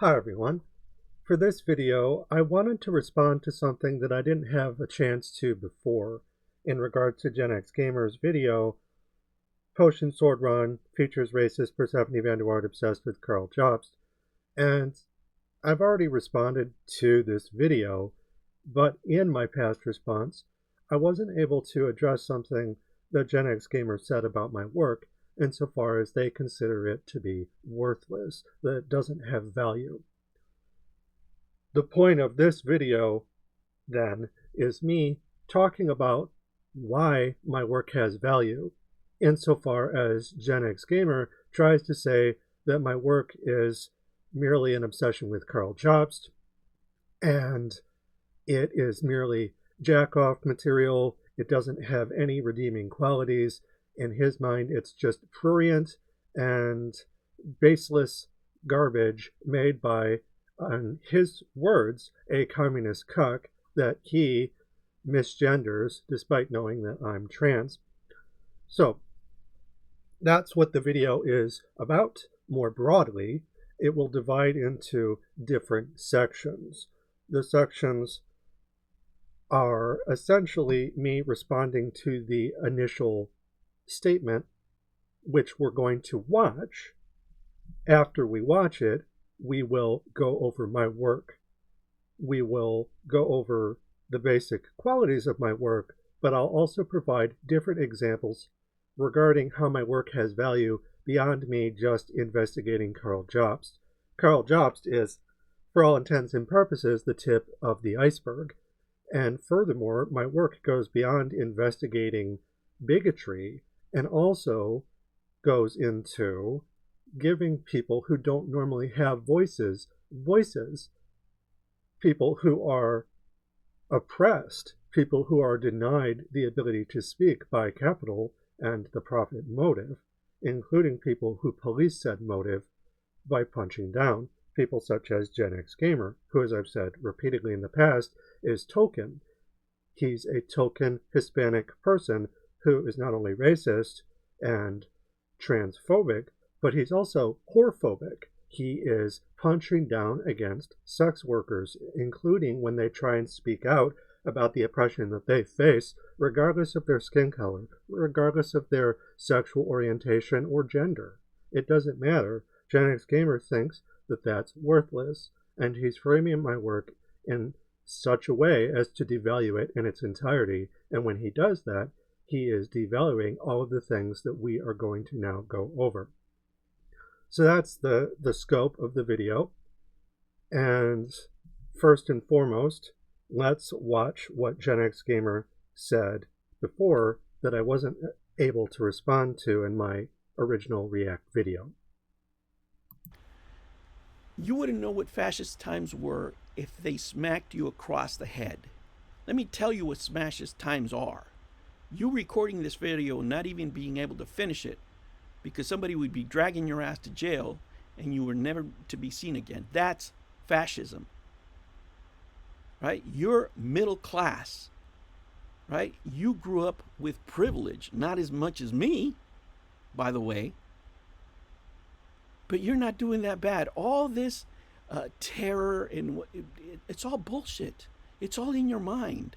Hi everyone. For this video, I wanted to respond to something that I didn't have a chance to before in regard to Gen X Gamer's video, Potion Sword Run features racist Persephone Vanderwaard obsessed with Karl Jobst. And I've already responded to this video, but in my past response, I wasn't able to address something that Gen X Gamer said about my work insofar as they consider it to be worthless, that it doesn't have value. The point of this video, then, is me talking about why my work has value, insofar as Gen X Gamer tries to say that my work is merely an obsession with Karl Jobst, and it is merely jack-off material. It doesn't have any redeeming qualities. In his mind, it's just prurient and baseless garbage made by, in his words, a communist cuck that he misgenders despite knowing that I'm trans. So that's what the video is about. More broadly, it will divide into different sections. The sections are essentially me responding to the initial statement, which we're going to watch. After we watch it, we will go over my work. We will go over the basic qualities of my work, but I'll also provide different examples regarding how my work has value beyond me just investigating Karl Jobst. Karl Jobst is, for all intents and purposes, the tip of the iceberg. And furthermore, my work goes beyond investigating bigotry and also goes into giving people who don't normally have voices, people who are oppressed, people who are denied the ability to speak by capital and the profit motive, including people who police said motive by punching down, people such as Gen X Gamer, who, as I've said repeatedly in the past, is Token. He's a token Hispanic person who is not only racist and transphobic, but he's also whorephobic. He is punching down against sex workers, including when they try and speak out about the oppression that they face, regardless of their skin color, regardless of their sexual orientation or gender. It doesn't matter. Gen X Gamer thinks that that's worthless, and he's framing my work in such a way as to devalue it in its entirety, and when he does that, he is devaluing all of the things that we are going to now go over. So that's the scope of the video. And first and foremost, let's watch what Gen X Gamer said before that I wasn't able to respond to in my original React video. You wouldn't know what fascist times were if they smacked you across the head. Let me tell you what fascist times are. You recording this video and not even being able to finish it because somebody would be dragging your ass to jail and you were never to be seen again. That's fascism. Right? You're middle class. Right? You grew up with privilege, not as much as me, by the way. But you're not doing that bad. All this terror and it's all bullshit. It's all in your mind.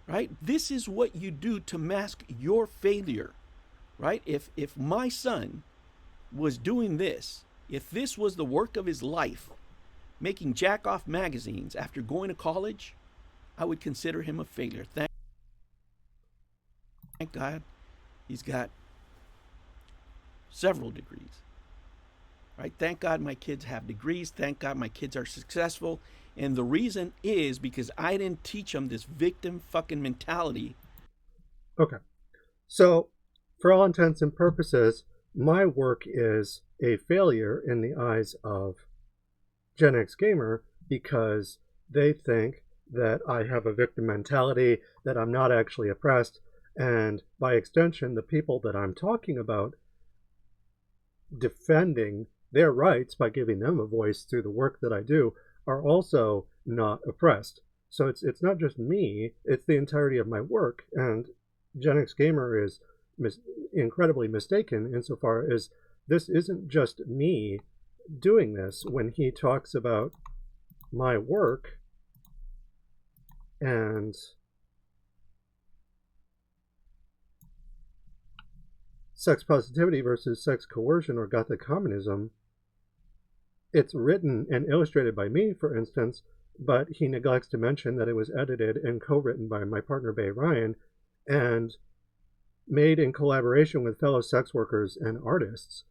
Right? This is what you do to mask your failure. Right? If my son was doing this, if this was the work of his life, making jack-off magazines after going to college, I would consider him a failure. Thank God he's got several degrees. Right? Thank God my kids have degrees. Thank God my kids are successful. And the reason is because I didn't teach them this victim fucking mentality. Okay. So, for all intents and purposes, my work is a failure in the eyes of Gen X Gamer because they think that I have a victim mentality, that I'm not actually oppressed, and by extension, the people that I'm talking about defending their rights by giving them a voice through the work that I do are also not oppressed. So it's not just me, it's the entirety of my work, and Gen X Gamer is incredibly mistaken insofar as this isn't just me doing this when he talks about my work and sex positivity versus sex coercion or Gothic Communism. It's written and illustrated by me, for instance, but he neglects to mention that it was edited and co-written by my partner, Bay Ryan, and made in collaboration with fellow sex workers and artists,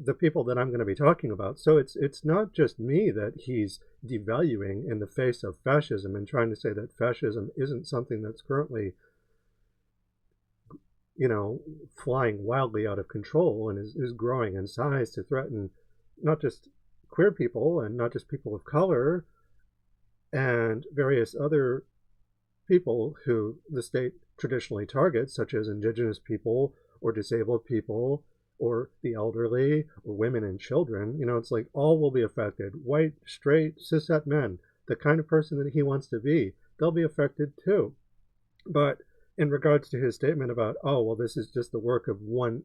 the people that I'm going to be talking about. So it's not just me that he's devaluing in the face of fascism and trying to say that fascism isn't something that's currently, flying wildly out of control and is growing in size to threaten not just queer people and not just people of color and various other people who the state traditionally targets, such as indigenous people or disabled people or the elderly or women and children. It's like all will be affected. White, straight, cishet men, the kind of person that he wants to be, they'll be affected too. But in regards to his statement about, oh, well, this is just the work of one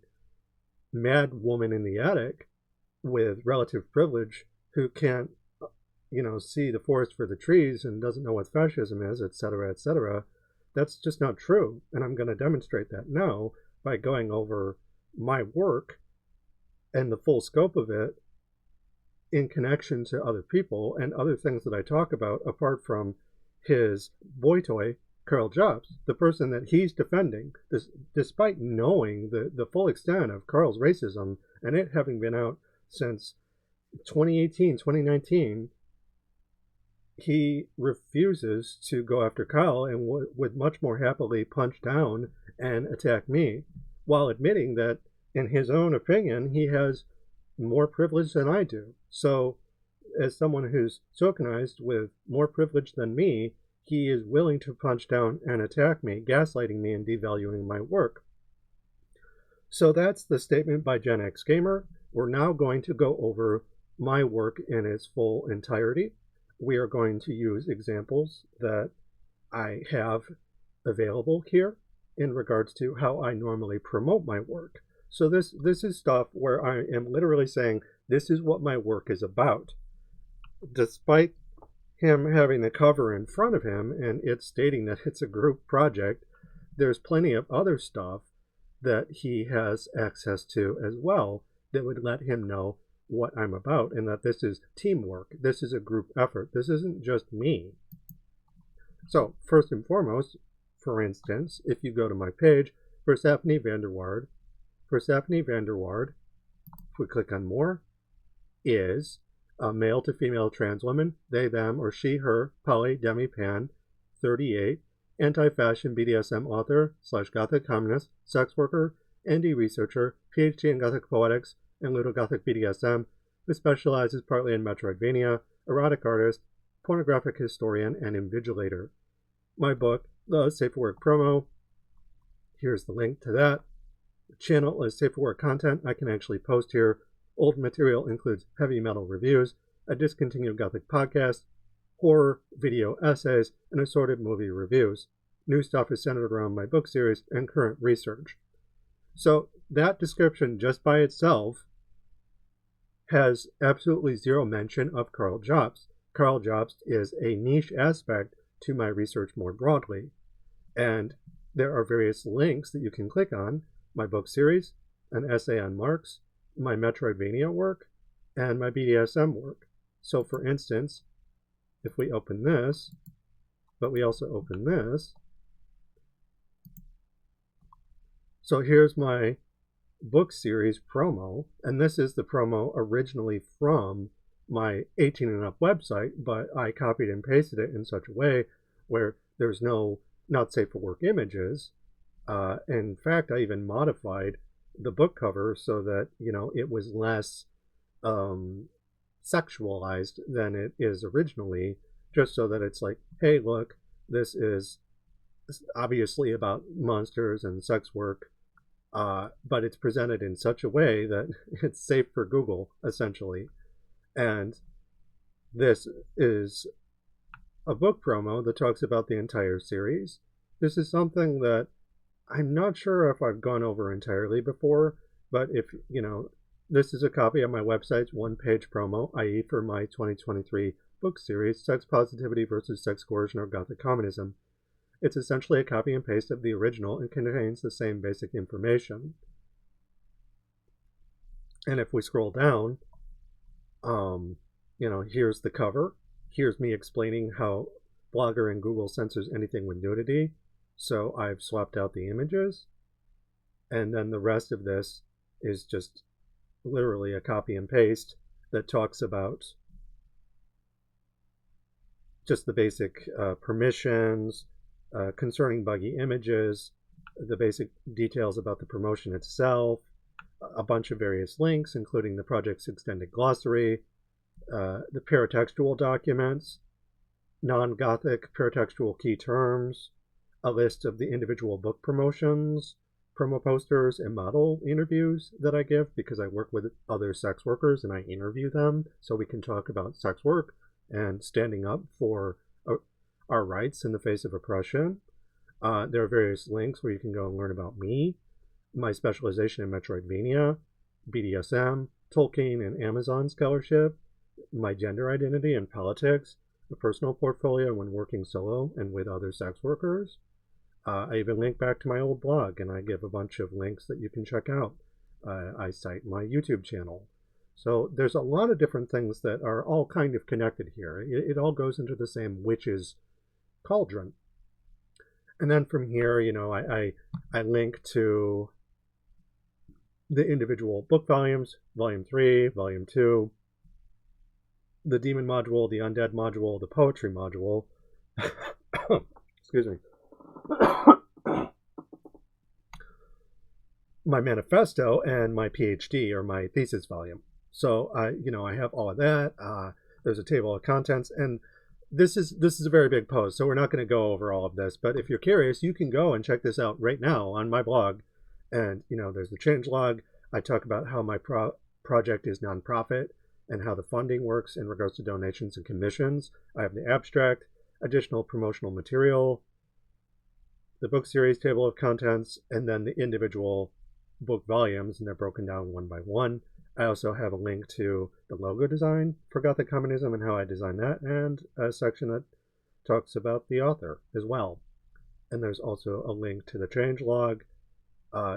mad woman in the attic with relative privilege who can't, see the forest for the trees and doesn't know what fascism is, etc., etc., that's just not true. And I'm going to demonstrate that now by going over my work and the full scope of it in connection to other people and other things that I talk about apart from his boy toy, Karl Jobst, the person that he's defending, despite knowing the full extent of Karl's racism and it having been out since 2018, 2019, he refuses to go after Kyle and would much more happily punch down and attack me, while admitting that, in his own opinion, he has more privilege than I do. So, as someone who's tokenized with more privilege than me, he is willing to punch down and attack me, gaslighting me and devaluing my work. So that's the statement by Gen X Gamer. We're now going to go over my work in its full entirety. We are going to use examples that I have available here in regards to how I normally promote my work. So this is stuff where I am literally saying, this is what my work is about. Despite him having the cover in front of him and it stating that it's a group project, there's plenty of other stuff that he has access to as well that would let him know what I'm about and that this is teamwork. This is a group effort. This isn't just me. So first and foremost, for instance, if you go to my page, Persephone Vanderwaard, if we click on more, is a male to female trans woman, they, them, or she, her, poly, demi, pan, 38, anti-fashion BDSM author / Gothic communist, sex worker, indie researcher, PhD in Gothic poetics, and Ludogothic BDSM, who specializes partly in Metroidvania, erotic artist, pornographic historian, and invigilator. My book, The Safe for Work Promo, here's the link to that. The channel is Safe for Work content I can actually post here. Old material includes heavy metal reviews, a discontinued Gothic podcast, horror video essays, and assorted movie reviews. New stuff is centered around my book series and current research. So that description just by itself has absolutely zero mention of Karl Jobst. Karl Jobst is a niche aspect to my research more broadly. And there are various links that you can click on: my book series, an essay on Marx, my Metroidvania work, and my BDSM work. So for instance, if we open this, but we also open this, so here's my book series promo, and this is the promo originally from my 18 and up website, but I copied and pasted it in such a way where there's no not safe for work images. In fact, I even modified the book cover so that, it was less sexualized than it is originally, just so that it's like, hey, look, this is obviously about monsters and sex work, but it's presented in such a way that it's safe for Google, essentially. And this is a book promo that talks about the entire series. This is something that I'm not sure if I've gone over entirely before, but if, This is a copy of my website's one-page promo, i.e. for my 2023 book series, Sex Positivity versus Sex Coercion or Gothic Communism. It's essentially a copy and paste of the original and contains the same basic information. And if we scroll down, here's the cover. Here's me explaining how Blogger and Google censors anything with nudity. So I've swapped out the images. And then the rest of this is just literally a copy and paste that talks about just the basic permissions, concerning buggy images, the basic details about the promotion itself, a bunch of various links, including the project's extended glossary, the paratextual documents, non-Gothic paratextual key terms, a list of the individual book promotions, promo posters, and model interviews that I give because I work with other sex workers and I interview them so we can talk about sex work and standing up for our rights in the face of oppression. There are various links where you can go and learn about me, my specialization in Metroidvania, BDSM, Tolkien and Amazon scholarship, my gender identity and politics, a personal portfolio when working solo and with other sex workers. I even link back to my old blog, and I give a bunch of links that you can check out. I cite my YouTube channel. So there's a lot of different things that are all kind of connected here. It all goes into the same witch's cauldron. And then from here, I link to the individual book volumes, Volume 3, Volume 2, the demon module, the undead module, the poetry module. Excuse me. My manifesto and my PhD or my thesis volume. So I have all of that. There's a table of contents, and this is a very big post, so we're not going to go over all of this. But if you're curious, you can go and check this out right now on my blog. And there's the changelog. I talk about how my project is nonprofit and how the funding works in regards to donations and commissions. I have the abstract, additional promotional material, the book series table of contents, and then the individual book volumes, and they're broken down one by one. I also have a link to the logo design for Gothic Communism and how I designed that, and a section that talks about the author as well. And there's also a link to the changelog.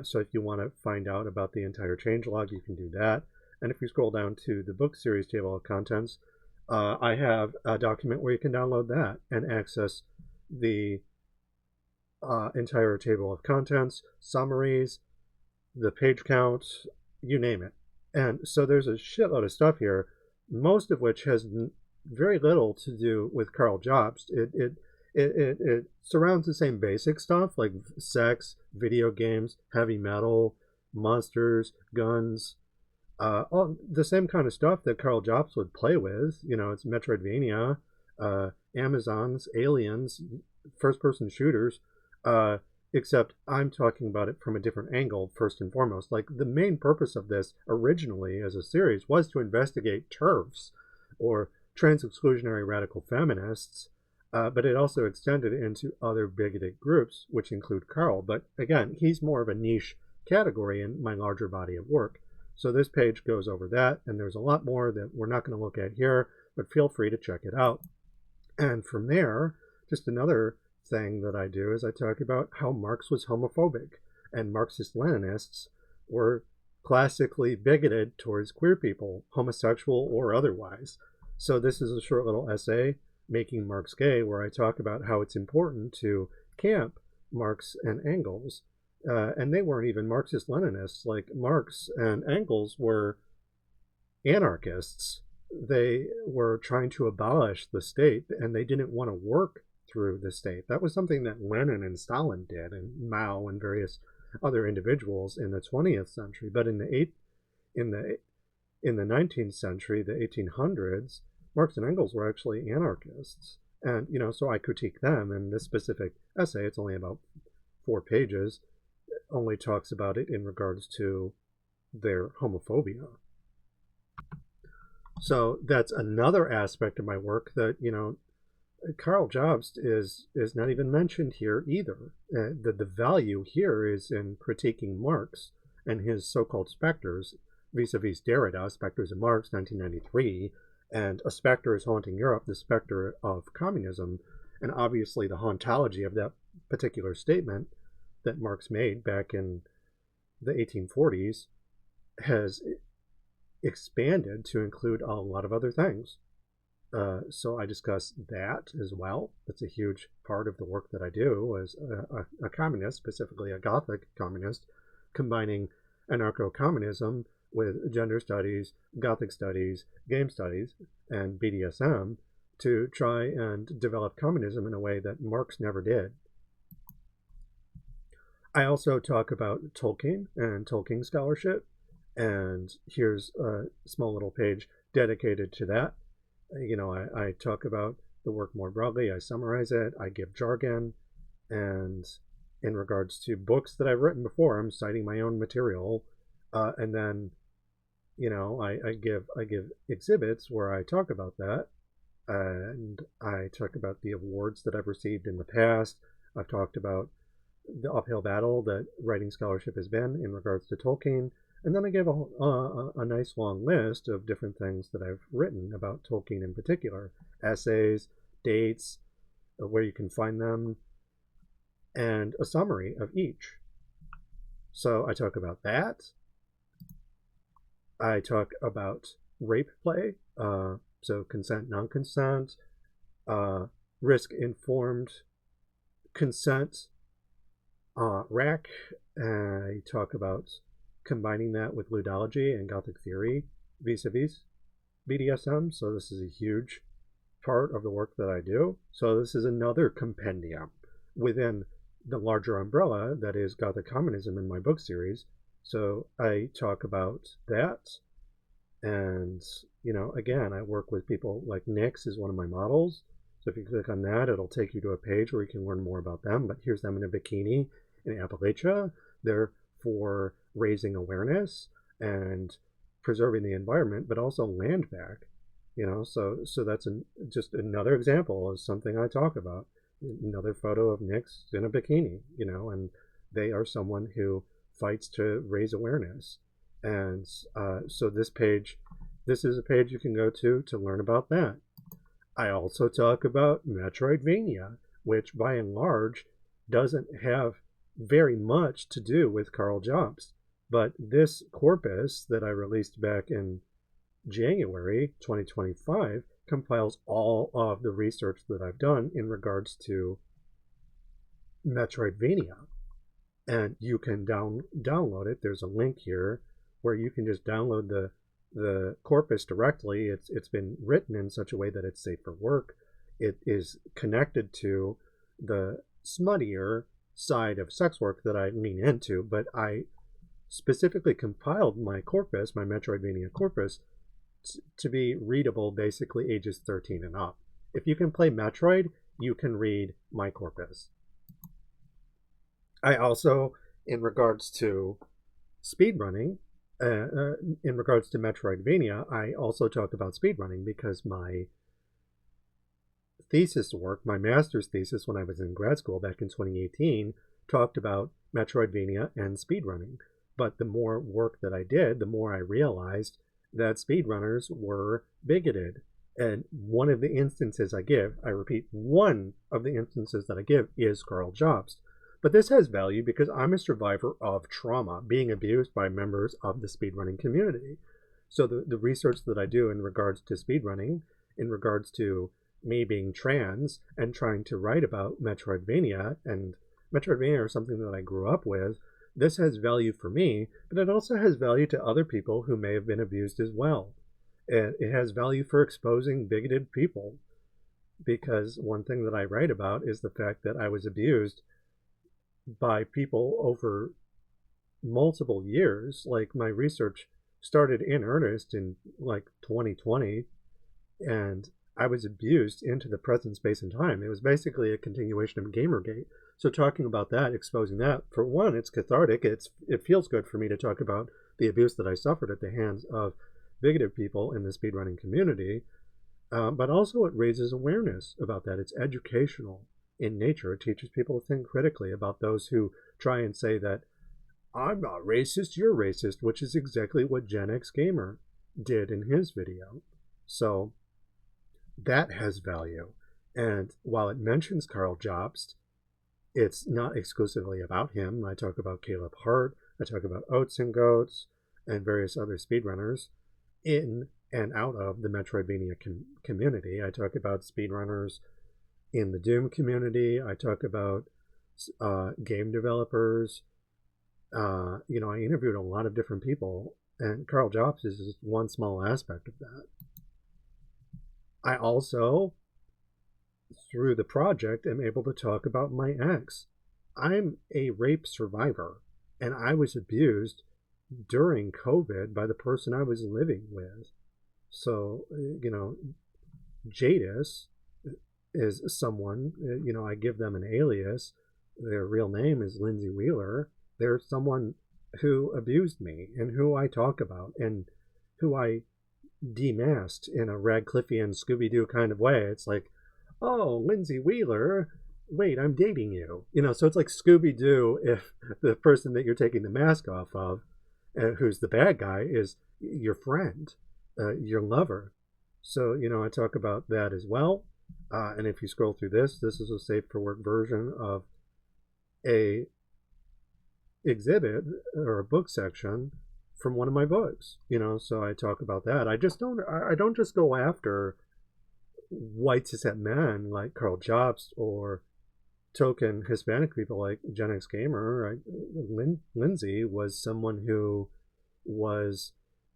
So if you want to find out about the entire changelog, you can do that. And if you scroll down to the book series table of contents, I have a document where you can download that and access the entire table of contents, summaries, the page count, you name it. And so there's a shitload of stuff here, most of which has very little to do with Karl Jobst. It surrounds the same basic stuff like sex, video games, heavy metal, monsters, guns, all the same kind of stuff that Karl Jobst would play with. It's Metroidvania, Amazons, aliens, first-person shooters, except I'm talking about it from a different angle first and foremost. Like, the main purpose of this originally as a series was to investigate TERFs, or trans-exclusionary radical feminists, but it also extended into other bigoted groups, which include Karl. But again, he's more of a niche category in my larger body of work. So this page goes over that, and there's a lot more that we're not going to look at here, but feel free to check it out. And from there, just another thing that I do is I talk about how Marx was homophobic, and Marxist-Leninists were classically bigoted towards queer people, homosexual or otherwise. So this is a short little essay, Making Marx Gay, where I talk about how it's important to camp Marx and Engels. And they weren't even Marxist-Leninists. Like, Marx and Engels were anarchists. They were trying to abolish the state, and they didn't want to work through the state. That was something that Lenin and Stalin did, and Mao and various other individuals in the 20th century. But in the 19th century, the 1800s, Marx and Engels were actually anarchists. And, so I critique them. And this specific essay, it's only about 4 pages, only talks about it in regards to their homophobia. So that's another aspect of my work that, Karl Jobst is not even mentioned here either. The value here is in critiquing Marx and his so-called specters, vis-a-vis Derrida, Spectres of Marx, 1993, and A Spectre is Haunting Europe, the spectre of communism, and obviously the hauntology of that particular statement that Marx made back in the 1840s has expanded to include a lot of other things. So I discuss that as well. It's a huge part of the work that I do as a communist, specifically a Gothic communist, combining anarcho-communism with gender studies, Gothic studies, game studies, and BDSM to try and develop communism in a way that Marx never did. I also talk about Tolkien and Tolkien scholarship, and here's a small little page dedicated to that. I talk about the work more broadly, I summarize it, I give jargon, and in regards to books that I've written before, I'm citing my own material, and then, I give exhibits where I talk about that, and I talk about the awards that I've received in the past. I've talked about the uphill battle that writing scholarship has been in regards to Tolkien. And then I gave a nice long list of different things that I've written about Tolkien in particular. Essays, dates, where you can find them, and a summary of each. So I talk about that. I talk about rape play, so consent, non-consent, risk-informed consent, RAC. I talk about combining that with ludology and Gothic theory vis-a-vis BDSM. So this is a huge part of the work that I do. So this is another compendium within the larger umbrella that is Gothic Communism in my book series. So I talk about that. And, again, I work with people like Nyx is one of my models. So if you click on that, it'll take you to a page where you can learn more about them. But here's them in a bikini in Appalachia. They're for raising awareness and preserving the environment, but also land back. So that's just another example of something I talk about. Another photo of Nyx in a bikini, and they are someone who fights to raise awareness. And so this is a page you can go to learn about that. I also talk about Metroidvania, which by and large doesn't have very much to do with Karl Jobst. But this corpus that I released back in January 2025 compiles all of the research that I've done in regards to Metroidvania. And you can download it. There's a link here where you can just download the corpus directly. It's been written in such a way that it's safe for work. It is connected to the smuttier side of sex work that I lean into, but I specifically compiled my corpus, my Metroidvania corpus, to be readable basically ages 13 and up. If you can play Metroid, you can read my corpus. I also, in regards to speedrunning, in regards to Metroidvania, I also talk about speedrunning because my thesis work, my master's thesis when I was in grad school back in 2018, talked about Metroidvania and speedrunning. But the more work that I did, the more I realized that speedrunners were bigoted. And one of the instances I give, I repeat, one of the instances that I give is Karl Jobst. But this has value because I'm a survivor of trauma, being abused by members of the speedrunning community. So the research that I do in regards to speedrunning, in regards to me being trans and trying to write about Metroidvania, and Metroidvania is something that I grew up with, this has value for me, but it also has value to other people who may have been abused as well. It has value for exposing bigoted people, because one thing that I write about is the fact that I was abused by people over multiple years. Like, my research started in earnest in like 2020, and I was abused into the present space and time. It was basically a continuation of Gamergate. So talking about that, exposing that, for one, it's cathartic. It feels good for me to talk about the abuse that I suffered at the hands of bigoted people in the speedrunning community. But also it raises awareness about that. It's educational in nature. It teaches people to think critically about those who try and say that I'm not racist, you're racist, which is exactly what Gen X Gamer did in his video. So that has value. And while it mentions Karl Jobst, it's not exclusively about him. I talk about Caleb Hart, I talk about Oats and Goats, and various other speedrunners in and out of the Metroidvania community. I talk about speedrunners in the Doom community. I talk about game developers. I interviewed a lot of different people, and Karl Jobst is just one small aspect of that. I also, through the project, am able to talk about my ex. I'm a rape survivor, and I was abused during COVID by the person I was living with. So, Jadis is someone, I give them an alias. Their real name is Lindsay Wheeler. They're someone who abused me and who I talk about and who I demasked in a Radcliffian Scooby-Doo kind of way. It's like, oh, Lindsay Wheeler, wait, I'm dating you. So it's like Scooby-Doo if the person that you're taking the mask off of, who's the bad guy, is your friend, your lover. So, I talk about that as well. And if you scroll through this is a safe for work version of a exhibit or a book section from one of my books, so I talk about that. I don't just go after white cishet men like Karl Jobst or token Hispanic people like Gen X Gamer. Lindsay was someone who was,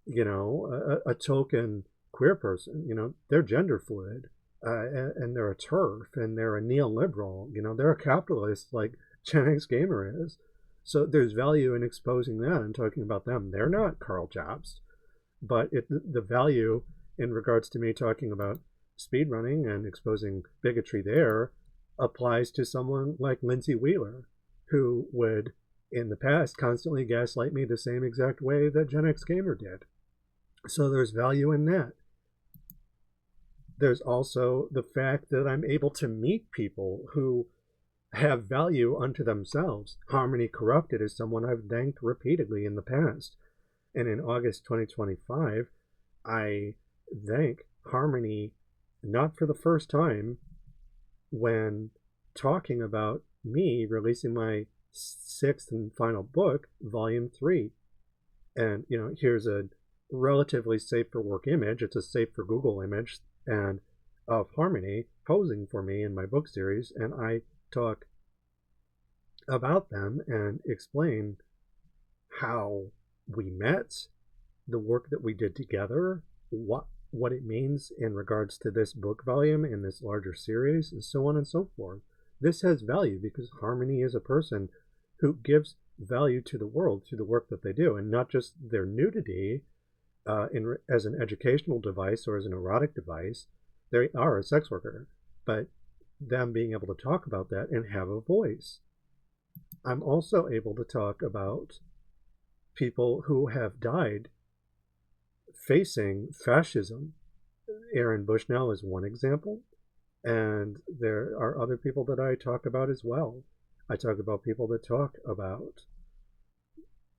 a token queer person. They're gender fluid, and they're a TERF, and they're a neoliberal. They're a capitalist like Gen X Gamer is. So there's value in exposing that and talking about them. They're not Karl Jobst, but the value in regards to me talking about speedrunning and exposing bigotry there applies to someone like Lindsay Wheeler, who would, in the past, constantly gaslight me the same exact way that Gen X Gamer did. So there's value in that. There's also the fact that I'm able to meet people who have value unto themselves. Harmony Corrupted is someone I've thanked repeatedly in the past. And in August 2025, I thank Harmony not for the first time when talking about me releasing my 6th and final book, Volume 3. And, here's a relatively safe for work image. It's a safe for Google image and of Harmony posing for me in my book series. And I talk about them and explain how we met, the work that we did together, what it means in regards to this book volume in this larger series, and so on and so forth. This has value because Harmony is a person who gives value to the world through the work that they do, and not just their nudity as an educational device or as an erotic device. They are a sex worker, but them being able to talk about that and have a voice. I'm also able to talk about people who have died facing fascism. Aaron Bushnell is one example, and there are other people that I talk about as well. I talk about people that talk about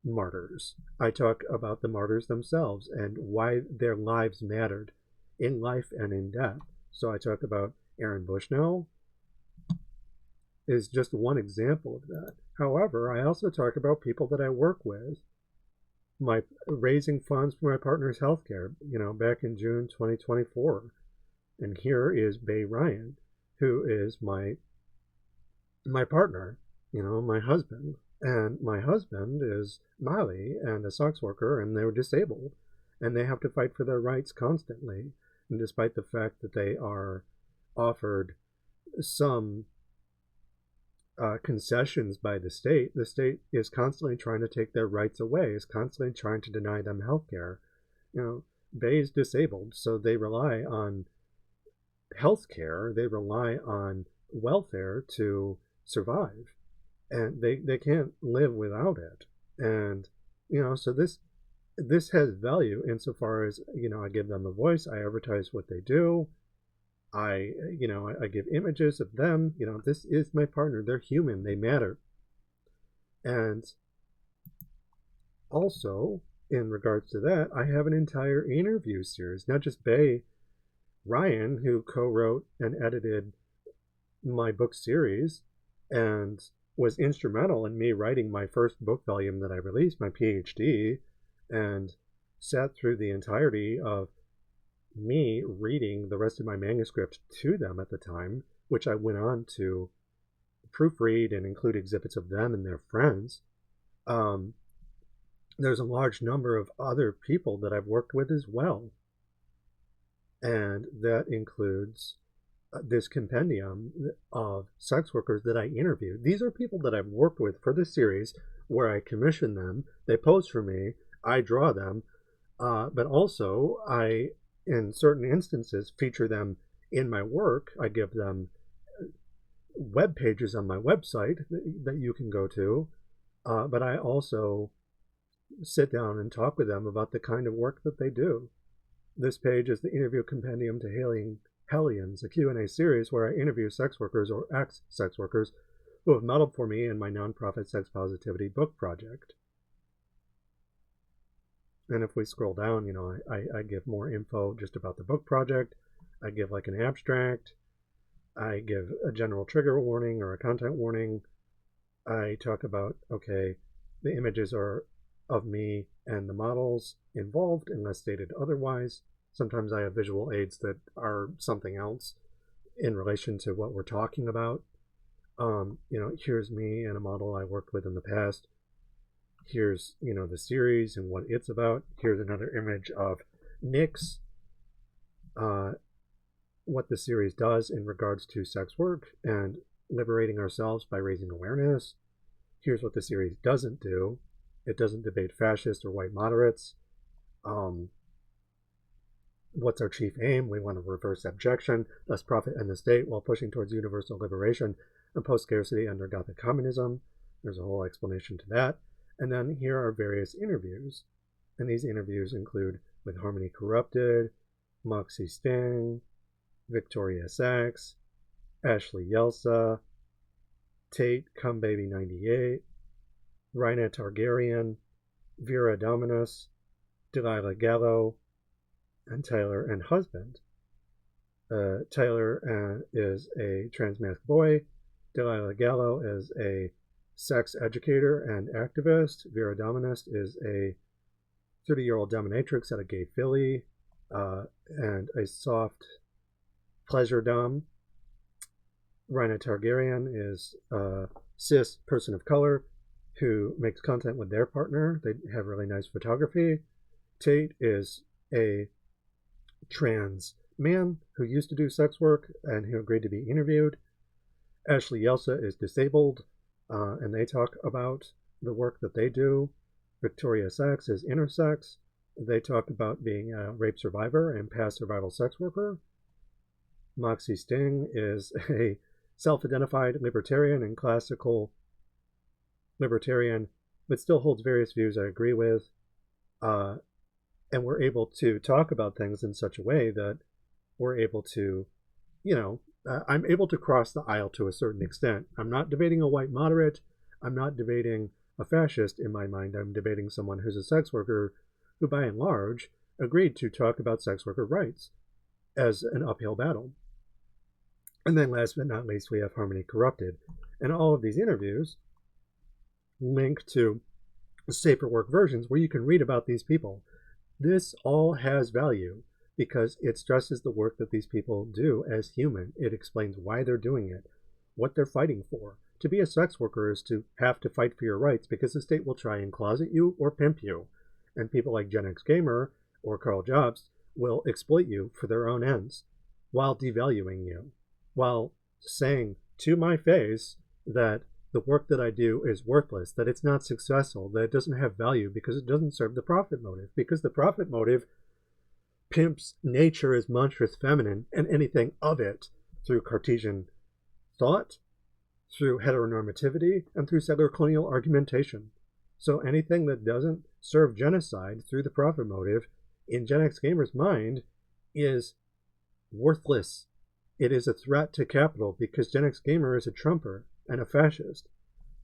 martyrs. I talk about the martyrs themselves and why their lives mattered in life and in death. So I talk about Aaron Bushnell is just one example of that. However, I also talk about people that I work with, my raising funds for my partner's healthcare, back in June 2024. And here is Bay Ryan, who is my partner, my husband. And my husband is Mali and a sex worker, and they're disabled, and they have to fight for their rights constantly. And despite the fact that they are offered some concessions by the state is constantly trying to take their rights away, is constantly trying to deny them health care. Bay is disabled, so they rely on health care, they rely on welfare to survive, and they can't live without it. And so this has value insofar as I give them a voice, I advertise what they do, I give images of them. This is my partner. They're human. They matter. And Also, in regards to that, I have an entire interview series, not just Bay Ryan, who co-wrote and edited my book series and was instrumental in me writing my first book volume that I released, my PhD, and sat through the entirety of me reading the rest of my manuscript to them at the time, which I went on to proofread and include exhibits of them and their friends. There's a large number of other people that I've worked with as well. And that includes this compendium of sex workers that I interviewed. These are people that I've worked with for this series, where I commission them, they pose for me, I draw them, but also I, in certain instances, feature them in my work. I give them web pages on my website that you can go to, but I also sit down and talk with them about the kind of work that they do. This page is the interview compendium to Hailing Hellions, a Q&A series where I interview sex workers or ex-sex workers who have modeled for me in my nonprofit sex positivity book project. And if we scroll down, you know, I give more info just about the book project. I give like an abstract. I give a general trigger warning or a content warning. I talk about, okay, the images are of me and the models involved unless stated otherwise. Sometimes I have visual aids that are something else in relation to what we're talking about. You know, here's me and a model I worked with in the past. Here's, you know, the series and what it's about. Here's another image of Nyx, what the series does in regards to sex work and liberating ourselves by raising awareness. Here's what the series doesn't do. It doesn't debate fascists or white moderates. What's our chief aim? We want to reverse abjection, thus profit and the state, while pushing towards universal liberation and post-scarcity under Gothic Communism. There's a whole explanation to that. And then here are various interviews. And these interviews include with Harmony Corrupted, Moxie Sting, Victoria Sachs, Ashley Yelsa, Tate Cumbaby 98, Rhaina Targaryen, Vera Dominus, Delilah Gallo, and Tyler and Husband. Tyler is a trans-masked boy. Delilah Gallo is a sex educator and activist. Vera Dominus is a 30-year-old dominatrix at a gay Philly and a soft pleasure dom. Rhaina Targaryen is a cis person of color who makes content with their partner. They have really nice photography. Tate is a trans man who used to do sex work and who agreed to be interviewed. Ashley Yelsa is disabled, and they talk about the work that they do. Victoria Sachs is intersex. They talk about being a rape survivor and past survival sex worker. Moxie Sting is a self-identified libertarian and classical libertarian, but still holds various views I agree with. And we're able to talk about things in such a way that we're able to, you know, I'm able to cross the aisle to a certain extent. I'm not debating a white moderate. I'm not debating a fascist in my mind. I'm debating someone who's a sex worker who, by and large, agreed to talk about sex worker rights as an uphill battle. And then last but not least, we have Harmony Corrupted. And all of these interviews link to safer work versions where you can read about these people. This all has value because it stresses the work that these people do as human. It explains why they're doing it, what they're fighting for. To be a sex worker is to have to fight for your rights because the state will try and closet you or pimp you. And people like Gen X Gamer or Karl Jobst will exploit you for their own ends while devaluing you, while saying to my face that the work that I do is worthless, that it's not successful, that it doesn't have value because it doesn't serve the profit motive, because the profit motive pimps nature as monstrous feminine and anything of it through Cartesian thought, through heteronormativity, and through settler colonial argumentation. So anything that doesn't serve genocide through the profit motive, in Gen X Gamer's mind, is worthless. It is a threat to capital because Gen X Gamer is a Trumper and a fascist.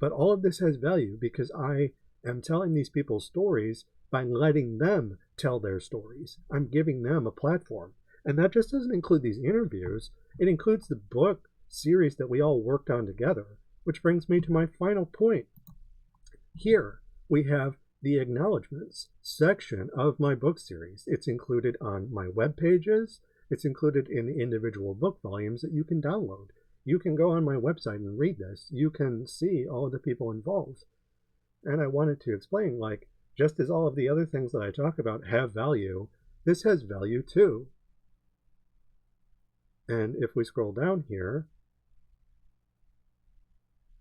But all of this has value because I am telling these people's stories by letting them tell their stories. I'm giving them a platform. And that just doesn't include these interviews. It includes the book series that we all worked on together, which brings me to my final point. Here we have the acknowledgements section of my book series. It's included on my web pages. It's included in the individual book volumes that you can download. You can go on my website and read this. You can see all of the people involved. And I wanted to explain, like, just as all of the other things that I talk about have value, this has value too. And if we scroll down here,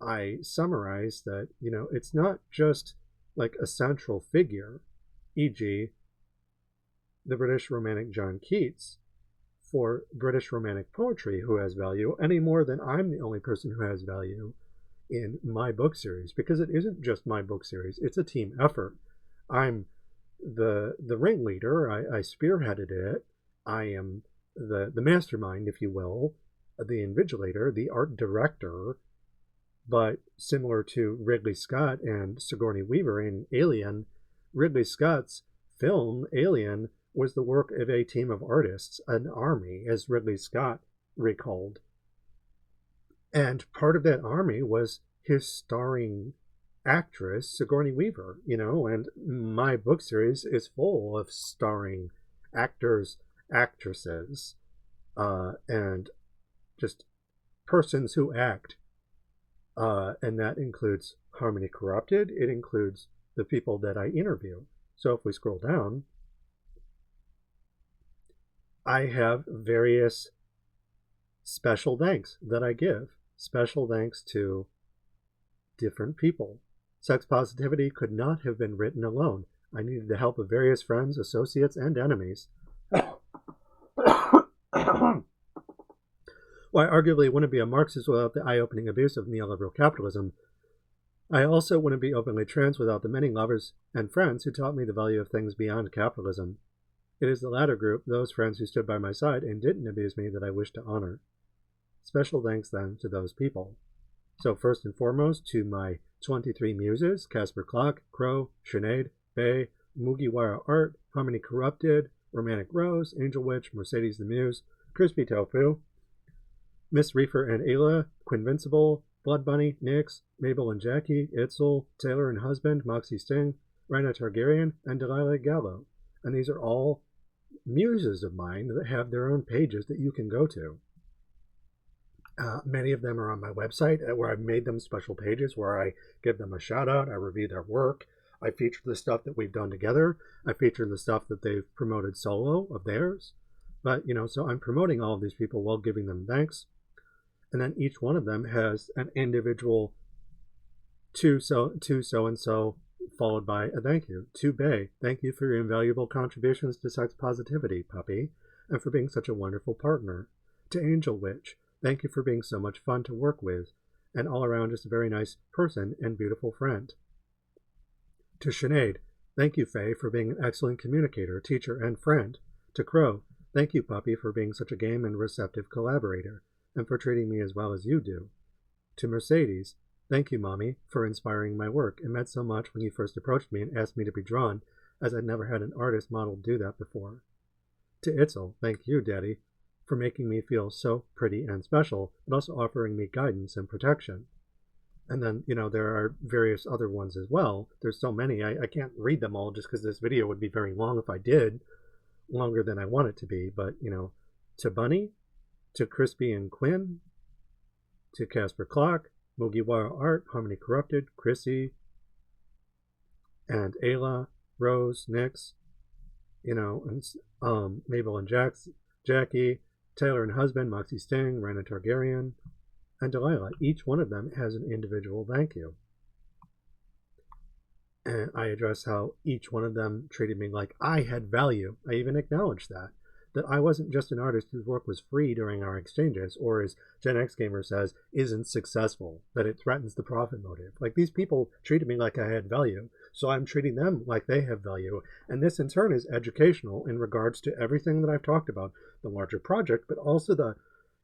I summarize that, it's not just like a central figure, e.g., the British Romantic John Keats, for British Romantic poetry who has value, any more than I'm the only person who has value in my book series, because it isn't just my book series, it's a team effort. I'm the ringleader, I spearheaded it, I am the mastermind, if you will, the invigilator, the art director, but similar to Ridley Scott and Sigourney Weaver in Alien, Ridley Scott's film Alien was the work of a team of artists, an army, as Ridley Scott recalled. And part of that army was his starring actress, Sigourney Weaver, and my book series is full of starring actors, actresses, and just persons who act. And that includes Harmony Corrupted. It includes the people that I interview. So if we scroll down, I have various special thanks that I give. Special thanks to different people. Sex Positivity could not have been written alone. I needed the help of various friends, associates, and enemies. Why arguably wouldn't be a Marxist without the eye-opening abuse of neoliberal capitalism. I also wouldn't be openly trans without the many lovers and friends who taught me the value of things beyond capitalism. It is the latter group, those friends who stood by my side and didn't abuse me, that I wish to honor. Special thanks then to those people. So first and foremost to my 23 muses, Casper Clock, Crow, Sinead, Bay, Mugiwara Art, Harmony Corrupted, Romantic Rose, Angel Witch, Mercedes the Muse, Crispy Tofu, Miss Reefer and Ayla, Quinvincible, Blood Bunny, Nyx, Mabel and Jackie, Itzel, Taylor and Husband, Moxie Sting, Rhina Targaryen, and Delilah Gallo. And these are all muses of mine that have their own pages that you can go to. Many of them are on my website, where I've made them special pages where I give them a shout out, I review their work, I feature the stuff that we've done together, I feature the stuff that they've promoted solo of theirs. But, so I'm promoting all of these people while giving them thanks. And then each one of them has an individual to so-and-so, followed by a thank you. To Bay, thank you for your invaluable contributions to sex positivity, puppy, and for being such a wonderful partner. To Angel Witch, thank you for being so much fun to work with, and all around just a very nice person and beautiful friend. To Sinead, thank you, Faye, for being an excellent communicator, teacher, and friend. To Crow, thank you, puppy, for being such a game and receptive collaborator, and for treating me as well as you do. To Mercedes, thank you, Mommy, for inspiring my work. It meant so much when you first approached me and asked me to be drawn, as I'd never had an artist model do that before. To Itzel, thank you, Daddy, for making me feel so pretty and special, but also offering me guidance and protection. And then, there are various other ones as well. There's so many, I can't read them all just because this video would be very long if I did, longer than I want it to be. But, to Bunny, to Crispy and Quinn, to Casper Clock, Mugiwara Art, Harmony Corrupted, Chrissy, and Ayla, Rose, Nyx, and Mabel and Jackie, Taylor and Husband, Moxie Sting, Rhina Targaryen, and Delilah. Each one of them has an individual thank you. And I address how each one of them treated me like I had value. I even acknowledged that I wasn't just an artist whose work was free during our exchanges, or as Gen X Gamer says, isn't successful, that it threatens the profit motive. Like, these people treated me like I had value, so I'm treating them like they have value. And this in turn is educational in regards to everything that I've talked about, the larger project, but also the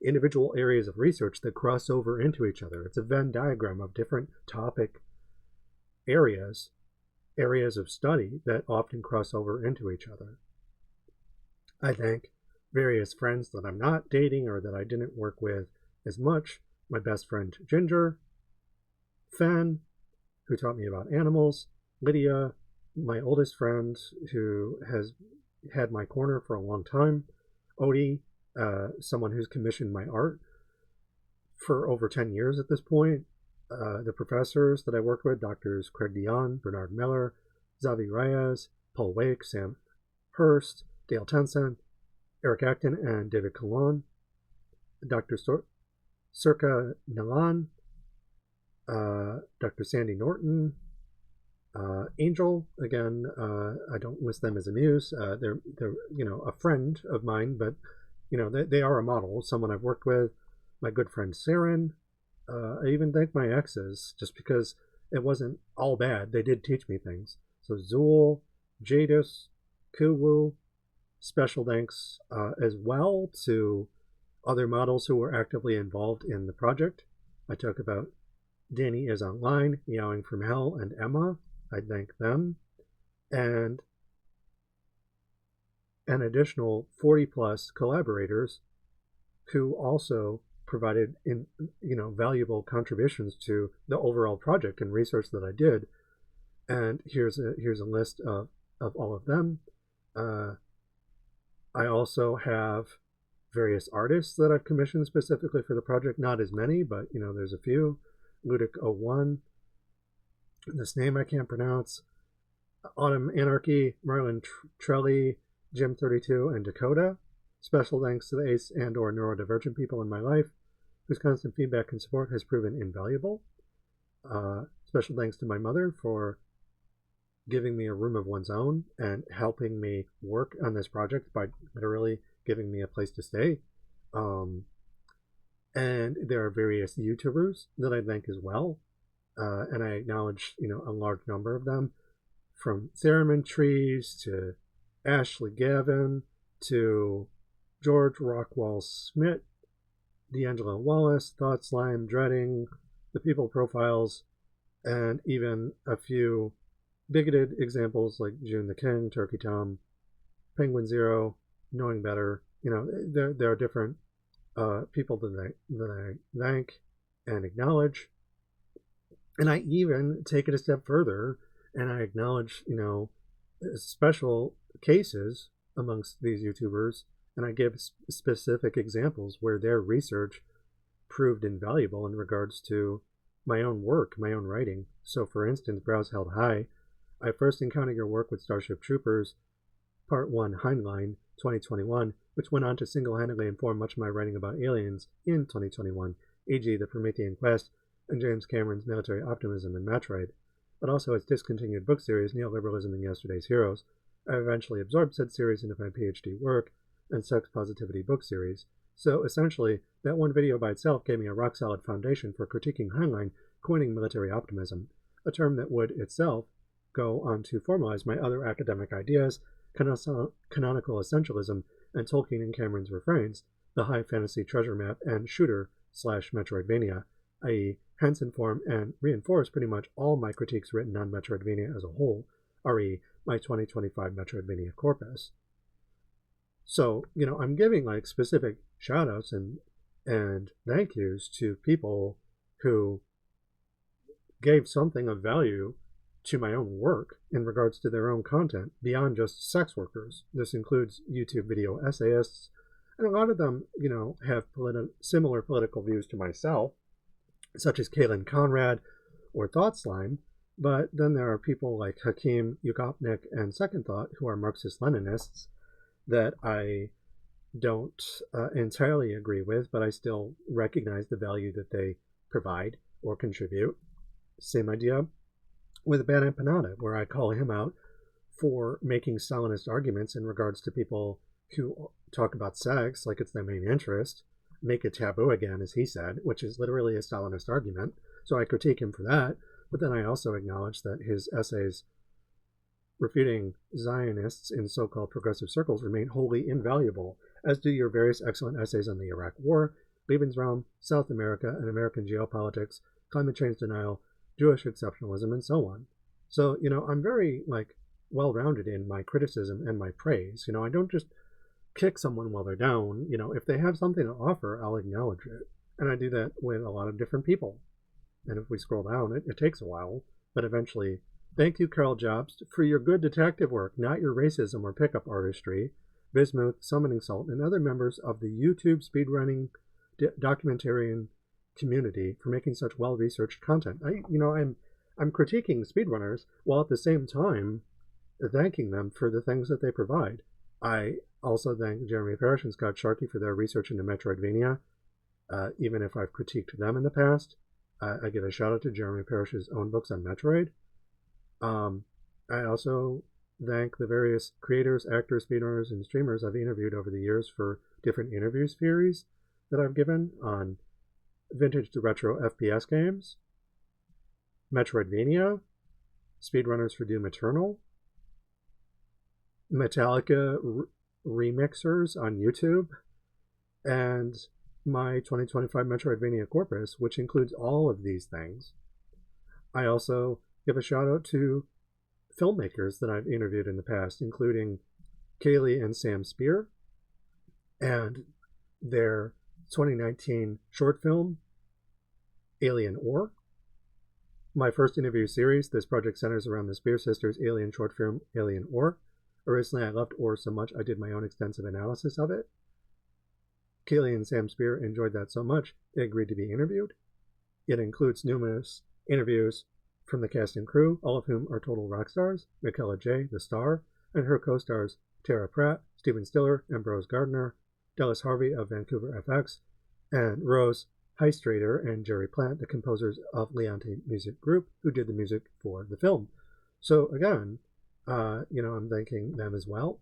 individual areas of research that cross over into each other. It's a Venn diagram of different topic areas areas of study that often cross over into each other. I thank various friends that I'm not dating or that I didn't work with as much. My best friend Ginger, Fen, who taught me about animals, Lydia, my oldest friend who has had my corner for a long time, Odie, someone who's commissioned my art for over 10 years at this point, the professors that I worked with, Drs. Craig Dion, Bernard Miller, Xavi Reyes, Paul Wake, Sam Hurst, Dale Tenson, Eric Acton, and David Kalan, Dr. Circa Nalan, Dr. Sandy Norton, Angel, again, I don't list them as a muse. They're a friend of mine, but they are a model, someone I've worked with. My good friend Saren. I even thank my exes, just because it wasn't all bad. They did teach me things. So Zool, Jadis, Kuwu, special thanks as well to other models who were actively involved in the project. I talk about Danny is Online, Meowing from Hell, and Emma. I thank them. And an additional 40 plus collaborators who also provided valuable contributions to the overall project and research that I did. And here's a list of all of them. I also have various artists that I've commissioned specifically for the project. Not as many, but there's a few. Ludic01, this name I can't pronounce. Autumn Anarchy, Marlon Trelli, Jim32, and Dakota. Special thanks to the ace and or neurodivergent people in my life whose constant feedback and support has proven invaluable. Special thanks to my mother for giving me a room of one's own and helping me work on this project by literally giving me a place to stay. And there are various YouTubers that I thank as well. And I acknowledge, a large number of them, from Theremin Trees to Ashley Gavin to George Rockwell Smith, D'Angelo Wallace, Thought Slime, Dreading, The People Profiles, and even a few bigoted examples like June the King, Turkey Tom, Penguin Zero, Knowing Better. There are different people that I thank and acknowledge. And I even take it a step further and I acknowledge, special cases amongst these YouTubers, and I give specific examples where their research proved invaluable in regards to my own work, my own writing. So for instance, Brows Held High, I first encountered your work with Starship Troopers, Part 1 Heinlein, 2021, which went on to single-handedly inform much of my writing about aliens in 2021, e.g. The Promethean Quest and James Cameron's Military Optimism in Metroid, but also its discontinued book series, Neoliberalism and Yesterday's Heroes. I eventually absorbed said series into my PhD work and Sex Positivity book series. So essentially, that one video by itself gave me a rock-solid foundation for critiquing Heinlein, coining military optimism, a term that would itself go on to formalize my other academic ideas, canonical essentialism, and Tolkien and Cameron's refrains, the high fantasy treasure map and shooter/Metroidvania, i.e. hence inform and reinforce pretty much all my critiques written on Metroidvania as a whole, re. my 2025 Metroidvania corpus. So, I'm giving specific shout-outs and thank yous to people who gave something of value to my own work in regards to their own content beyond just sex workers. This includes YouTube video essayists, and a lot of them, have similar political views to myself, such as Kaylin Conrad or Thought Slime, but then there are people like Hakeem Yukopnik and Second Thought who are Marxist-Leninists that I don't entirely agree with, but I still recognize the value that they provide or contribute. Same idea with Bana Panada, where I call him out for making Stalinist arguments in regards to people who talk about sex like it's their main interest, make it taboo again, as he said, which is literally a Stalinist argument. So I critique him for that, but then I also acknowledge that his essays refuting Zionists in so-called progressive circles remain wholly invaluable, as do your various excellent essays on the Iraq War, Lebensraum, South America and American geopolitics, climate change denial, Jewish exceptionalism, and so on. So, I'm very, well-rounded in my criticism and my praise. I don't just kick someone while they're down. If they have something to offer, I'll acknowledge it. And I do that with a lot of different people. And if we scroll down, it takes a while, but eventually, thank you, Karl Jobst, for your good detective work, not your racism or pickup artistry. Bismuth, Summoning Salt, and other members of the YouTube speedrunning documentarian community for making such well-researched content. I'm critiquing speedrunners while at the same time thanking them for the things that they provide. I also thank Jeremy Parrish and Scott Sharkey for their research into Metroidvania. Even if I've critiqued them in the past, I give a shout out to Jeremy Parrish's own books on Metroid. I also thank the various creators, actors, speedrunners, and streamers I've interviewed over the years for different interview series that I've given on vintage to retro FPS games, Metroidvania, speedrunners for Doom Eternal, Metallica remixers on YouTube, and my 2025 Metroidvania corpus, which includes all of these things. I also give a shout out to filmmakers that I've interviewed in the past, including Kaylee and Sam Spear, and their 2019 short film, Alien Ore. My first interview series, this project centers around the Spear sisters' alien short film, Alien Ore. Originally, I loved Ore so much I did my own extensive analysis of it. Kaylee and Sam Spear enjoyed that so much, they agreed to be interviewed. It includes numerous interviews from the cast and crew, all of whom are total rock stars, Michaela J., the star, and her co-stars Tara Pratt, Stephen Stiller, Ambrose Gardner, Dallas Harvey of Vancouver FX, and Rose Heistrader and Jerry Plant, the composers of Leonte Music Group, who did the music for the film. So again, I'm thanking them as well.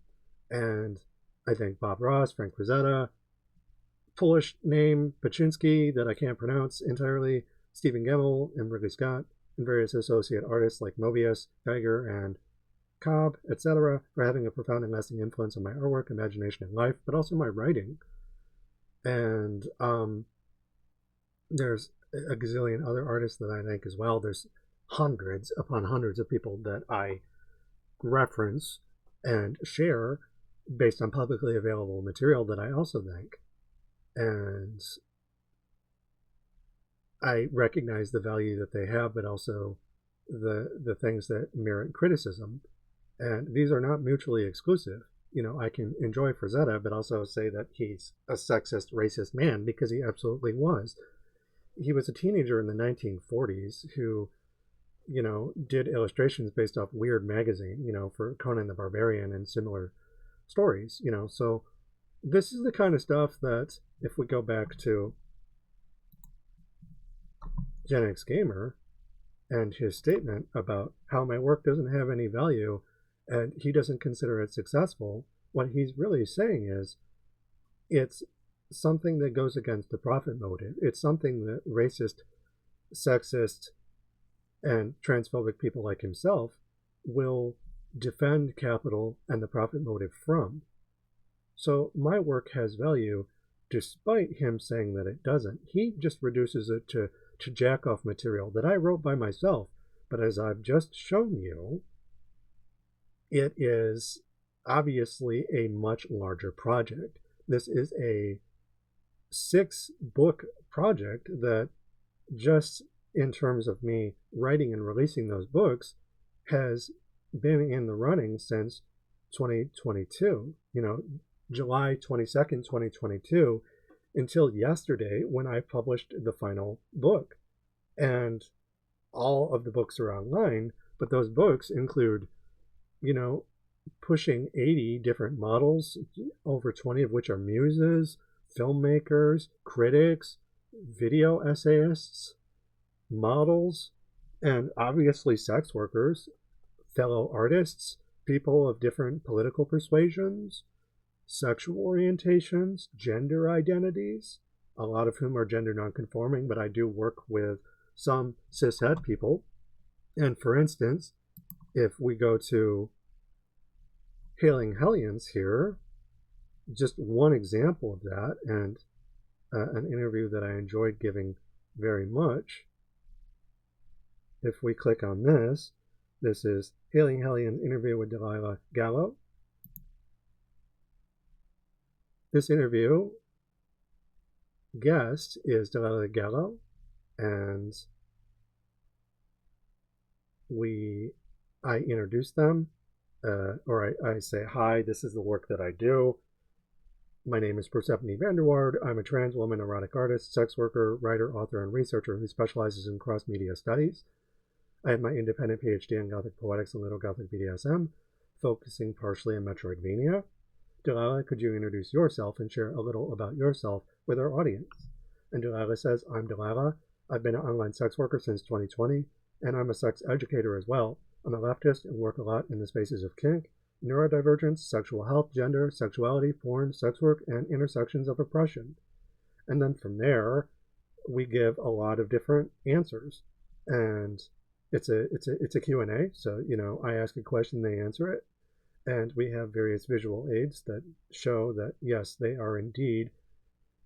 And I thank Bob Ross, Frank Rosetta, Polish name Paczynski that I can't pronounce entirely, Stephen Gemmell and Ridley Scott, and various associate artists like Mobius, Geiger, and Cobb, etc., for having a profound and lasting influence on my artwork, imagination, and life, but also my writing. And there's a gazillion other artists that I thank as well. There's hundreds upon hundreds of people that I reference and share based on publicly available material that I also thank. And I recognize the value that they have, but also the things that merit criticism. And these are not mutually exclusive. I can enjoy Frazetta, but also say that he's a sexist, racist man, because he absolutely was. He was a teenager in the 1940s who, did illustrations based off Weird magazine, for Conan the Barbarian and similar stories, So this is the kind of stuff that, if we go back to Gen X Gamer and his statement about how my work doesn't have any value and he doesn't consider it successful, what he's really saying is it's something that goes against the profit motive. It's something that racist, sexist, and transphobic people like himself will defend capital and the profit motive from. So my work has value despite him saying that it doesn't. He just reduces it to jack-off material that I wrote by myself. But as I've just shown you, it is obviously a much larger project. This is a 6-book project that, just in terms of me writing and releasing those books, has been in the running since 2022, July 22nd, 2022, until yesterday when I published the final book. And all of the books are online, but those books include, pushing 80 different models, over 20 of which are muses, filmmakers, critics, video essayists, models, and obviously sex workers, fellow artists, people of different political persuasions, sexual orientations, gender identities, a lot of whom are gender nonconforming, but I do work with some cishet people. And for instance, if we go to Hailing Hellions here, just one example of that, and an interview that I enjoyed giving very much. If we click on this, This is Hailing Hellion interview with Delilah Gallo. This interview guest is Delilah Gallo, and I introduce them, or I say, hi, this is the work that I do. My name is Persephone Vanderwaard. I'm a trans woman, erotic artist, sex worker, writer, author, and researcher who specializes in cross-media studies. I have my independent PhD in Gothic poetics and Little Gothic BDSM, focusing partially on Metroidvania. Delilah, could you introduce yourself and share a little about yourself with our audience? And Delilah says, I'm Delilah. I've been an online sex worker since 2020, and I'm a sex educator as well. I'm a leftist and work a lot in the spaces of kink, neurodivergence, sexual health, gender, sexuality, porn, sex work, and intersections of oppression. And then from there, we give a lot of different answers. And it's a Q&A, so, I ask a question, they answer it. And we have various visual aids that show that, yes, they are indeed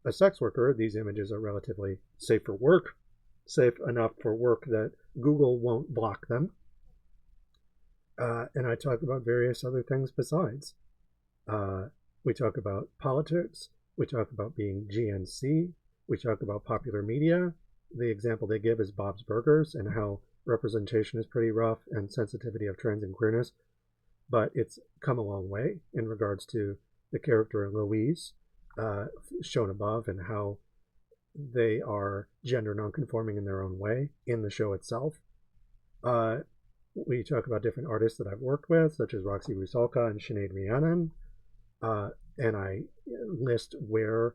a sex worker. These images are relatively safe for work, safe enough for work that Google won't block them. And I talk about various other things besides. We talk about politics. We talk about being GNC. We talk about popular media. The example they give is Bob's Burgers and how representation is pretty rough and sensitivity of trans and queerness. But it's come a long way in regards to the character Louise, shown above, and how they are gender nonconforming in their own way in the show itself. We talk about different artists that I've worked with, such as Roxy Rusalka and Sinead Rhiannon. And I list where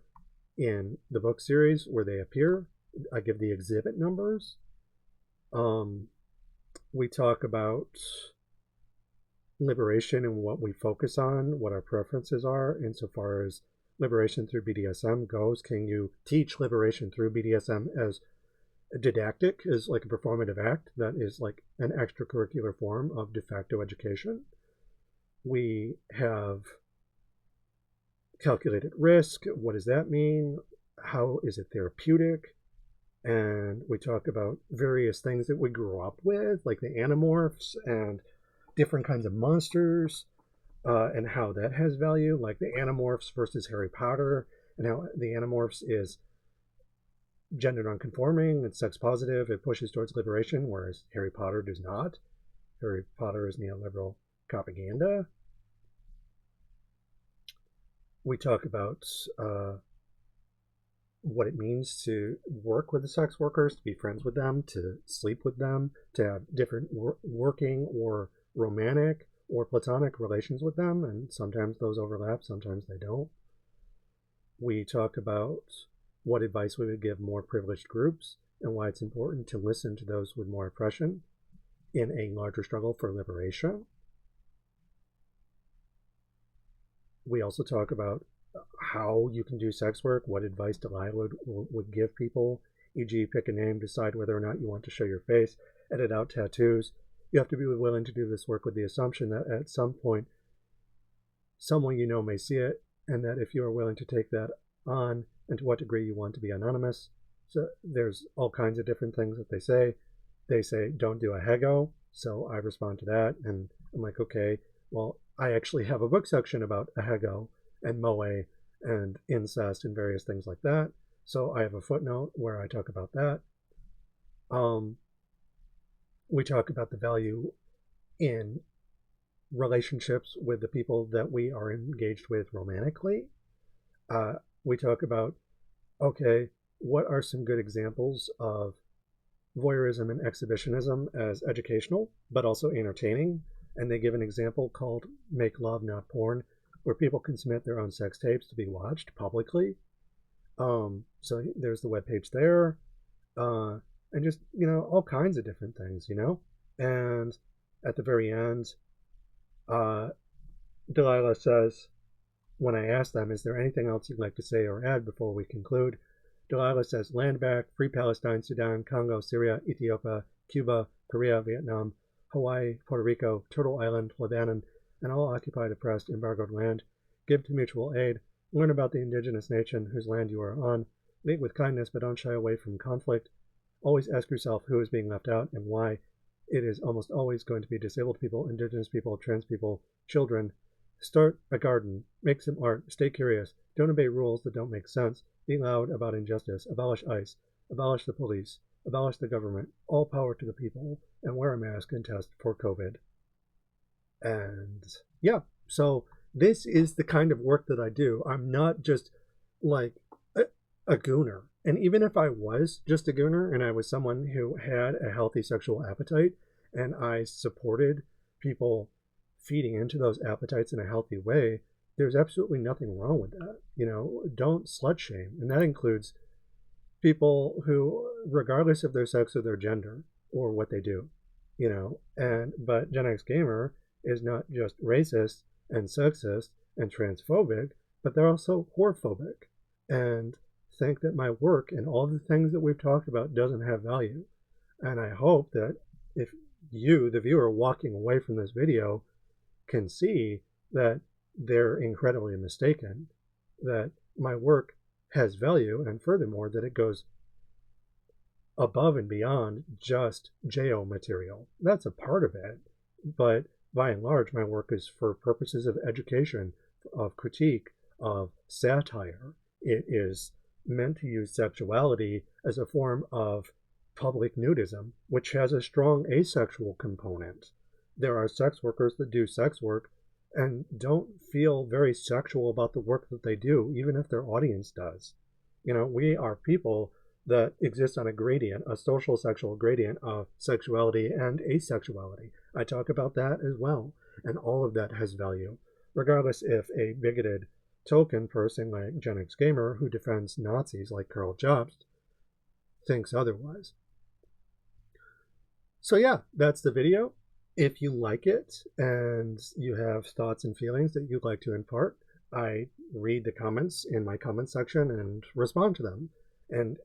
in the book series where they appear. I give the exhibit numbers. We talk about liberation and what we focus on, what our preferences are insofar as liberation through BDSM goes. Can you teach liberation through BDSM as didactic, as like a performative act that is like an extracurricular form of de facto education? We have calculated risk. What does that mean? How is it therapeutic? And we talk about various things that we grew up with, like the animorphs and different kinds of monsters, and how that has value, like the Animorphs versus Harry Potter, and how the Animorphs is gender nonconforming, it's sex positive, it pushes towards liberation, whereas Harry Potter does not. Harry Potter is neoliberal propaganda. We talk about what it means to work with the sex workers, to be friends with them, to sleep with them, to have different working or romantic or platonic relations with them, and sometimes those overlap, sometimes they don't. We talk about what advice we would give more privileged groups and why it's important to listen to those with more oppression in a larger struggle for liberation. We also talk about how you can do sex work, what advice Delilah would give people, e.g. pick a name, decide whether or not you want to show your face, edit out tattoos. You have to be willing to do this work with the assumption that at some point someone you know may see it, and that if you are willing to take that on, and to what degree you want to be anonymous. So there's all kinds of different things that they say. They say, don't do a hego. So I respond to that, and I'm like, okay, well, I actually have a book section about a hego and moe and incest and various things like that. So I have a footnote where I talk about that. We talk about the value in relationships with the people that we are engaged with romantically. We talk about, okay, what are some good examples of voyeurism and exhibitionism as educational, but also entertaining? And they give an example called Make Love, Not Porn, where people can submit their own sex tapes to be watched publicly. So there's the webpage there. And just, all kinds of different things, And at the very end, Delilah says, when I ask them, is there anything else you'd like to say or add before we conclude? Delilah says, land back, free Palestine, Sudan, Congo, Syria, Ethiopia, Cuba, Korea, Vietnam, Hawaii, Puerto Rico, Turtle Island, Lebanon, and all occupied, oppressed, embargoed land. Give to mutual aid. Learn about the indigenous nation whose land you are on. Meet with kindness, but don't shy away from conflict. Always ask yourself who is being left out and why. it is almost always going to be disabled people, indigenous people, trans people, children. Start a garden, make some art, stay curious, don't obey rules that don't make sense, be loud about injustice, abolish ICE, abolish the police, abolish the government, all power to the people, and wear a mask and test for COVID. And yeah, so this is the kind of work that I do. I'm not just like a gooner. And even if I was just a gooner and I was someone who had a healthy sexual appetite and I supported people feeding into those appetites in a healthy way, there's absolutely nothing wrong with that. You know, don't slut shame. And that includes people who, regardless of their sex or their gender or what they do, you know, but Gen X Gamer is not just racist and sexist and transphobic, but they're also whorephobic and think that my work and all the things that we've talked about doesn't have value. And I hope that if you, the viewer, walking away from this video can see that they're incredibly mistaken, that my work has value, and furthermore, that it goes above and beyond just JO material. That's a part of it, but by and large, my work is for purposes of education, of critique, of satire. It is meant to use sexuality as a form of public nudism, which has a strong asexual component. There are sex workers that do sex work and don't feel very sexual about the work that they do, even if their audience does. You know, we are people that exist on a gradient, a social sexual gradient of sexuality and asexuality. I talk about that as well, and all of that has value, regardless if a bigoted token person like Gen X Gamer who defends Nazis like Karl Jobst thinks otherwise. So yeah, that's the video. If you like it and you have thoughts and feelings that you'd like to impart, I read the comments in my comment section and respond to them. And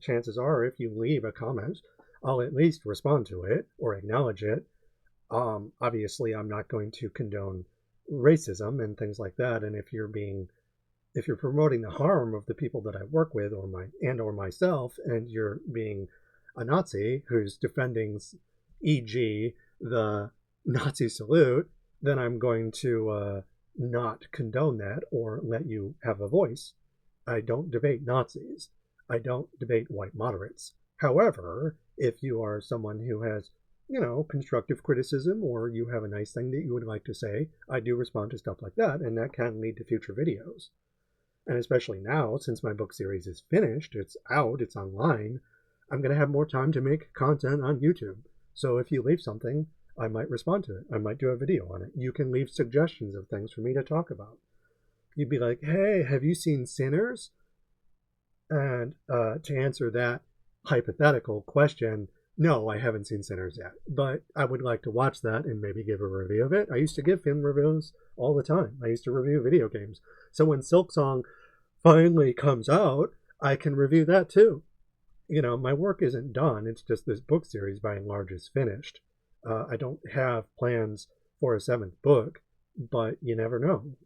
chances are, if you leave a comment, I'll at least respond to it or acknowledge it. Obviously, I'm not going to condone racism and things like that. And if you're promoting the harm of the people that I work with or myself, and you're being a Nazi who's defending, e.g., the Nazi salute, then I'm going to not condone that or let you have a voice. I don't debate Nazis. I don't debate white moderates. However, if you are someone who has, you know, constructive criticism, or you have a nice thing that you would like to say, I do respond to stuff like that, and that can lead to future videos. And especially now, since my book series is finished, it's out, it's online, I'm going to have more time to make content on YouTube. So if you leave something, I might respond to it. I might do a video on it. You can leave suggestions of things for me to talk about. You'd be like, hey, have you seen Sinners? And to answer that hypothetical question, no, I haven't seen Sinners yet, but I would like to watch that and maybe give a review of it. I used to give film reviews all the time. I used to review video games. So when Silksong finally comes out, I can review that too. You know, my work isn't done. It's just this book series by and large is finished. I don't have plans for a 7th book, but you never know.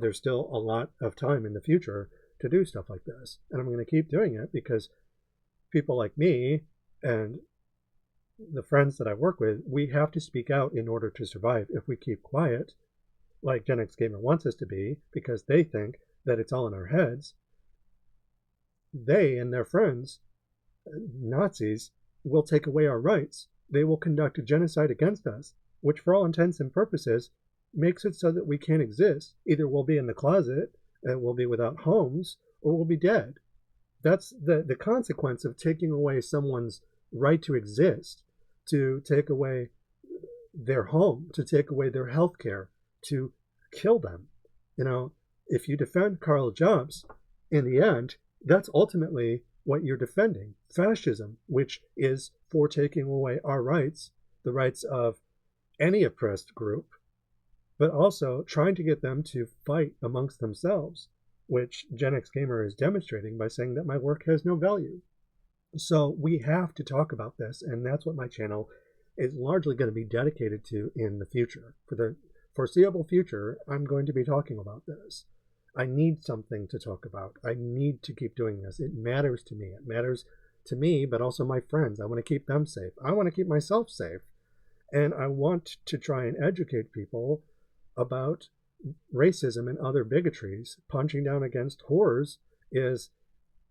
There's still a lot of time in the future to do stuff like this. And I'm going to keep doing it because people like me and the friends that I work with, we have to speak out in order to survive. If we keep quiet, like Gen X Gamer wants us to be, because they think that it's all in our heads, they and their friends, Nazis, will take away our rights. They will conduct a genocide against us, which for all intents and purposes makes it so that we can't exist. Either we'll be in the closet, and we'll be without homes, or we'll be dead. That's the consequence of taking away someone's right to exist, to take away their home, to take away their health care, to kill them. You know, if you defend Karl Jobst, in the end, that's ultimately what you're defending. Fascism, which is for taking away our rights, the rights of any oppressed group, but also trying to get them to fight amongst themselves, which Gen X Gamer is demonstrating by saying that my work has no value. So we have to talk about this, and that's what my channel is largely going to be dedicated to in the future. For the foreseeable future, I'm going to be talking about this. I need something to talk about. I need to keep doing this. It matters to me. It matters to me, but also my friends. I want to keep them safe. I want to keep myself safe. And I want to try and educate people about racism and other bigotries. Punching down against whores is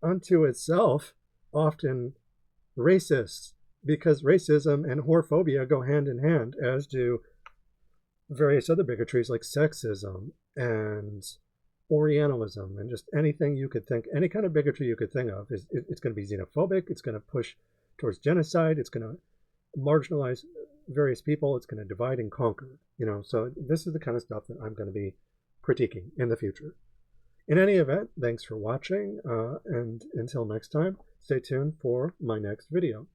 unto itself often racist, because racism and whorephobia go hand in hand, as do various other bigotries like sexism and Orientalism and just anything you could think, any kind of bigotry you could think of. It's going to be xenophobic. It's going to push towards genocide. It's going to marginalize various people. It's going to divide and conquer. So this is the kind of stuff that I'm going to be critiquing in the future. In any event, thanks for watching, and until next time, stay tuned for my next video.